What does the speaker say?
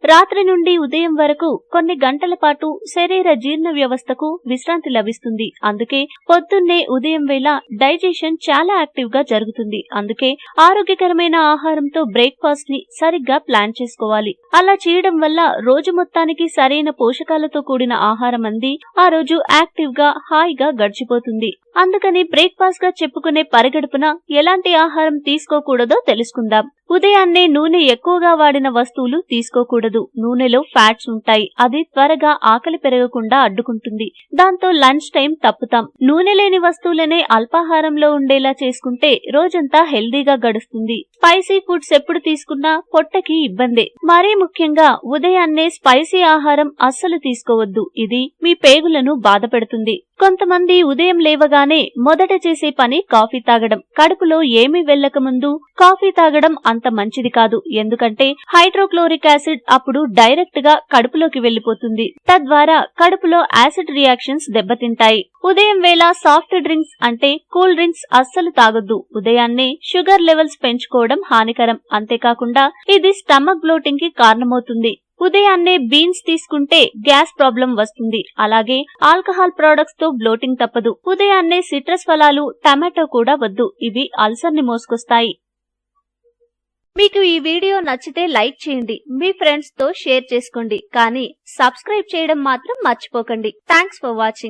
రాత్రి నుండి ఉదయం వరకు కొన్ని గంటల పాటు శరీర జీర్ణ వ్యవస్థకు విశ్రాంతి లభిస్తుంది. అందుకే పొద్దున్నే ఉదయం వేళ డైజెషన్ చాలా యాక్టివ్ గా జరుగుతుంది. అందుకే ఆరోగ్యకరమైన ఆహారంతో బ్రేక్ఫాస్ట్ ని సరిగ్గా ప్లాన్ చేసుకోవాలి. అలా చేయడం వల్ల రోజు మొత్తానికి సరైన పోషకాలతో కూడిన ఆహారం అంది ఆ రోజు యాక్టివ్ గా హాయిగా గడిచిపోతుంది. అందుకని బ్రేక్ఫాస్ట్ గా చెప్పుకునే పరిగడుపున ఎలాంటి ఆహారం తీసుకోకూడదో తెలుసుకుందాం. ఉదయాన్నే నూనె ఎక్కువగా వాడిన వస్తువులు తీసుకోకూడదు. నూనెలో ఫ్యాట్స్ ఉంటాయి. అది త్వరగా ఆకలి పెరగకుండా అడ్డుకుంటుంది. దాంతో లంచ్ టైం తప్పుతాం. నూనె లేని వస్తువులనే అల్పాహారంలో ఉండేలా చేసుకుంటే రోజంతా హెల్దీగా గడుస్తుంది. స్పైసీ ఫుడ్స్ ఎప్పుడు తీసుకున్నా పొట్టకి ఇబ్బందే. మరీ ముఖ్యంగా ఉదయాన్నే స్పైసీ ఆహారం అస్సలు తీసుకోవద్దు. ఇది మీ పేగులను బాధపెడుతుంది. కొంతమంది ఉదయం లేవగానే మొదట చేసే పని కాఫీ తాగడం. కడుపులో ఏమీ వెళ్లక ముందు కాఫీ తాగడం అంత మంచిది కాదు. ఎందుకంటే హైడ్రోక్లోరిక్ యాసిడ్ అప్పుడు డైరెక్ట్ గా కడుపులోకి వెళ్లిపోతుంది. తద్వారా కడుపులో యాసిడ్ రియాక్షన్స్ దెబ్బతింటాయి. ఉదయం వేళ సాఫ్ట్ డ్రింక్స్ అంటే కూల్ డ్రింక్స్ అస్సలు తాగొద్దు. ఉదయాన్నే షుగర్ లెవెల్స్ పెంచుకోవడం హానికరం. అంతేకాకుండా ఇది స్టమక్ బ్లోటింగ్ కి కారణమవుతుంది. ఉదయాన్నే బీన్స్ తీసుకుంటే గ్యాస్ ప్రాబ్లం వస్తుంది. అలాగే ఆల్కహాల్ ప్రొడక్ట్స్ తో బ్లోటింగ్ తప్పదు. ఉదయాన్నే సిట్రస్ ఫలాలు, టమాటో కూడా వద్దు. ఇవి అల్సర్ ని మోసుకొస్తాయి. మీకు ఈ వీడియో నచ్చితే లైక్ చేయండి. మీ ఫ్రెండ్స్ తో షేర్ చేసుకోండి. కానీ సబ్స్క్రైబ్ చేయడం మాత్రం మర్చిపోకండి. Thanks for watching.